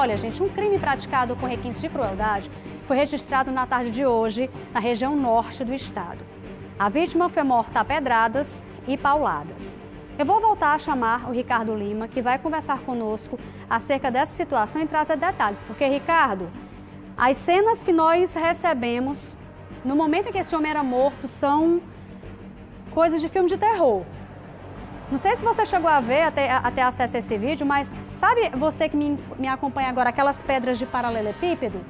Olha, gente, um crime praticado com requintes de crueldade foi registrado na tarde de hoje na região norte do estado. A vítima foi morta a pedradas e pauladas. Eu vou voltar a chamar o Ricardo Lima, que vai conversar conosco acerca dessa situação e trazer detalhes. Porque, Ricardo, as cenas que nós recebemos no momento em que esse homem era morto são coisas de filme de terror. Não sei se você chegou a ver, até acesso a esse vídeo, mas sabe você que me acompanha agora, aquelas pedras de paralelepípedo?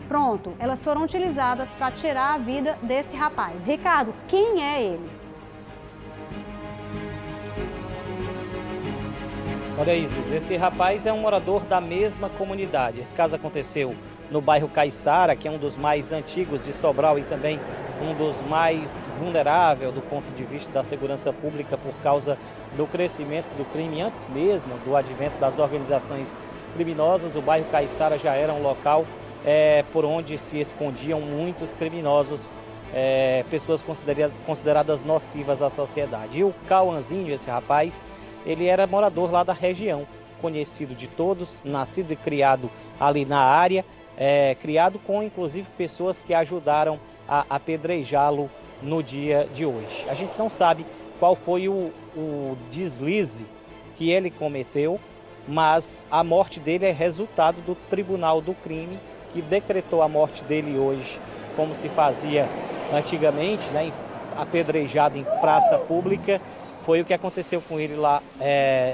Pronto, elas foram utilizadas para tirar a vida desse rapaz. Ricardo, quem é ele? Olha, Isis, esse rapaz é um morador da mesma comunidade. Esse caso aconteceu no bairro Caiçara, que é um dos mais antigos de Sobral e também um dos mais vulneráveis do ponto de vista da segurança pública por causa do crescimento do crime. Antes mesmo do advento das organizações criminosas, o bairro Caiçara já era um local por onde se escondiam muitos criminosos, pessoas consideradas nocivas à sociedade. E o Cauãzinho, esse rapaz, ele era morador lá da região, conhecido de todos, nascido e criado ali na área, criado com inclusive pessoas que ajudaram a apedrejá-lo no dia de hoje. A gente não sabe qual foi o deslize que ele cometeu, mas a morte dele é resultado do Tribunal do Crime, que decretou a morte dele hoje, como se fazia antigamente, né, apedrejado em praça pública. Foi o que aconteceu com ele lá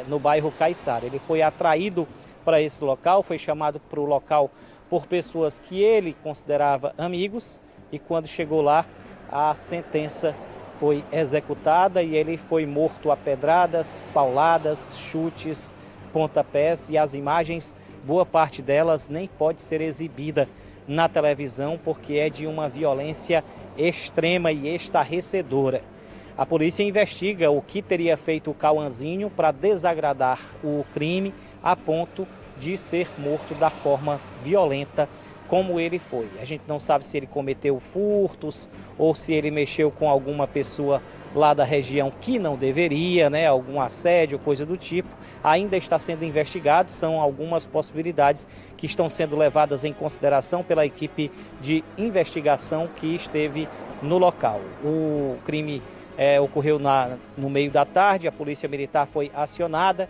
no bairro Caiçara. Ele foi atraído para esse local, foi chamado para o local por pessoas que ele considerava amigos, e quando chegou lá, a sentença foi executada e ele foi morto a pedradas, pauladas, chutes, pontapés, e as imagens, boa parte delas nem pode ser exibida na televisão porque é de uma violência extrema e estarrecedora. A polícia investiga o que teria feito o Cauãzinho para desagradar o crime a ponto de ser morto da forma violenta como ele foi. A gente não sabe se ele cometeu furtos ou se ele mexeu com alguma pessoa lá da região que não deveria, né? Algum assédio, coisa do tipo. Ainda está sendo investigado, são algumas possibilidades que estão sendo levadas em consideração pela equipe de investigação que esteve no local. O crime ocorreu no meio da tarde, a Polícia Militar foi acionada,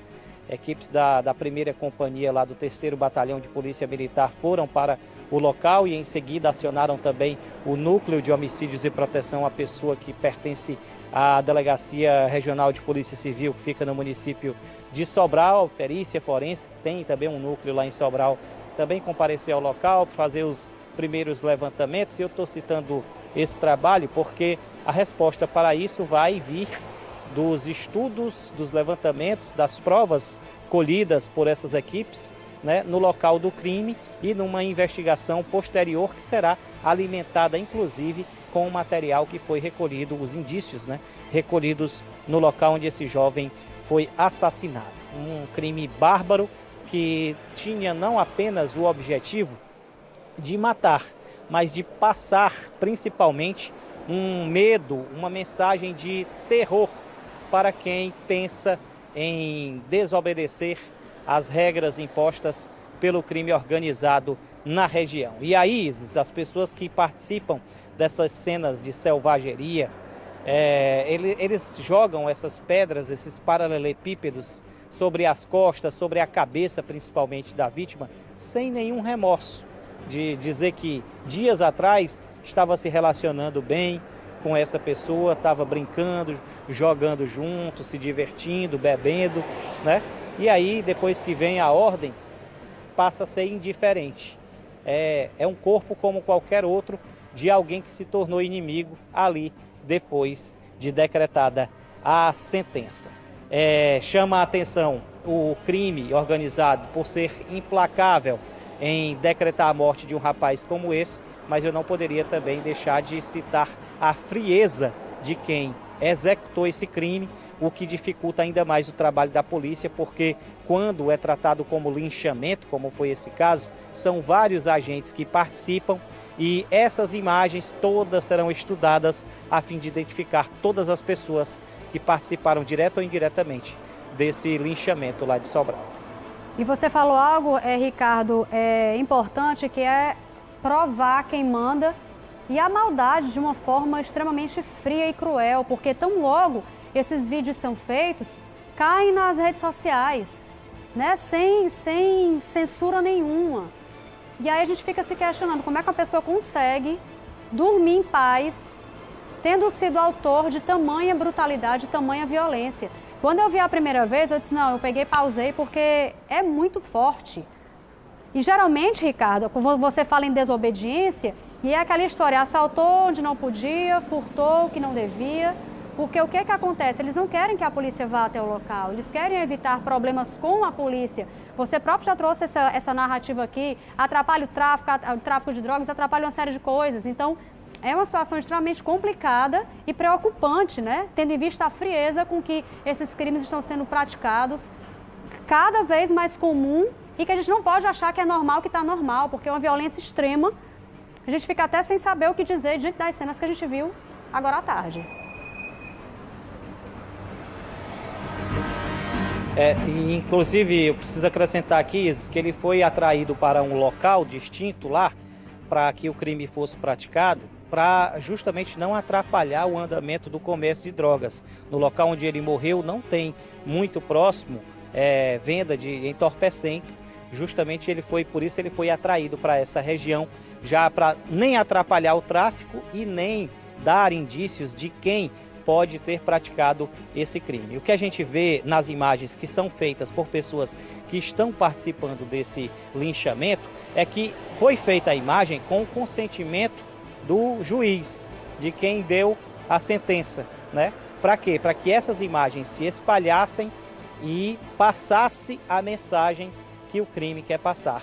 equipes da primeira companhia lá do 3º Batalhão de Polícia Militar foram para o local e em seguida acionaram também o Núcleo de Homicídios e Proteção à Pessoa, que pertence à Delegacia Regional de Polícia Civil, que fica no município de Sobral. Perícia Forense, que tem também um núcleo lá em Sobral, também compareceu ao local para fazer os primeiros levantamentos. E eu estou citando esse trabalho porque a resposta para isso vai vir dos estudos, dos levantamentos, das provas colhidas por essas equipes, né, no local do crime, e numa investigação posterior que será alimentada inclusive com o material que foi recolhido, os indícios, né, recolhidos no local onde esse jovem foi assassinado. Um crime bárbaro que tinha não apenas o objetivo de matar, mas de passar principalmente um medo, uma mensagem de terror para quem pensa em desobedecer às regras impostas pelo crime organizado na região. E aí, Isis, as pessoas que participam dessas cenas de selvageria, eles jogam essas pedras, esses paralelepípedos sobre as costas, sobre a cabeça principalmente da vítima, sem nenhum remorso de dizer que dias atrás estava se relacionando bem com essa pessoa, estava brincando, jogando junto, se divertindo, bebendo, né? E aí, depois que vem a ordem, passa a ser indiferente. É um corpo como qualquer outro de alguém que se tornou inimigo ali, depois de decretada a sentença. Chama a atenção o crime organizado por ser implacável em decretar a morte de um rapaz como esse, mas eu não poderia também deixar de citar a frieza de quem executou esse crime, o que dificulta ainda mais o trabalho da polícia, porque quando é tratado como linchamento, como foi esse caso, são vários agentes que participam e essas imagens todas serão estudadas a fim de identificar todas as pessoas que participaram direta ou indiretamente desse linchamento lá de Sobral. E você falou algo, Ricardo, importante, que é provar quem manda e a maldade de uma forma extremamente fria e cruel, porque tão logo esses vídeos são feitos, caem nas redes sociais, né, sem censura nenhuma. E aí a gente fica se questionando como é que uma pessoa consegue dormir em paz, tendo sido autor de tamanha brutalidade, tamanha violência. Quando eu vi a primeira vez, eu disse, não, eu peguei e pausei porque é muito forte. E geralmente, Ricardo, você fala em desobediência, e é aquela história, assaltou onde não podia, furtou o que não devia, porque o que acontece? Eles não querem que a polícia vá até o local, eles querem evitar problemas com a polícia. Você próprio já trouxe essa narrativa aqui, atrapalha o tráfico de drogas, atrapalha uma série de coisas. Então, é uma situação extremamente complicada e preocupante, né? Tendo em vista a frieza com que esses crimes estão sendo praticados, cada vez mais comum, e que a gente não pode achar que é normal, que está normal, porque é uma violência extrema. A gente fica até sem saber o que dizer diante das cenas que a gente viu agora à tarde. Inclusive, eu preciso acrescentar aqui que ele foi atraído para um local distinto lá, para que o crime fosse praticado, para justamente não atrapalhar o andamento do comércio de drogas. No local onde ele morreu não tem muito próximo venda de entorpecentes, justamente por isso ele foi atraído para essa região, já para nem atrapalhar o tráfico e nem dar indícios de quem pode ter praticado esse crime. O que a gente vê nas imagens que são feitas por pessoas que estão participando desse linchamento é que foi feita a imagem com o consentimento do juiz, de quem deu a sentença, né? Para quê? Para que essas imagens se espalhassem e passasse a mensagem que o crime quer passar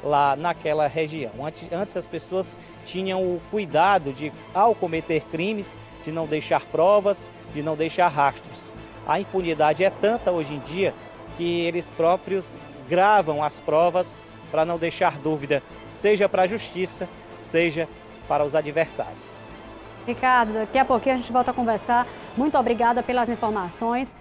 lá naquela região. Antes as pessoas tinham o cuidado de, ao cometer crimes, de não deixar provas, de não deixar rastros. A impunidade é tanta hoje em dia que eles próprios gravam as provas para não deixar dúvida, seja para a justiça, seja para os adversários. Ricardo, daqui a pouquinho a gente volta a conversar. Muito obrigada pelas informações.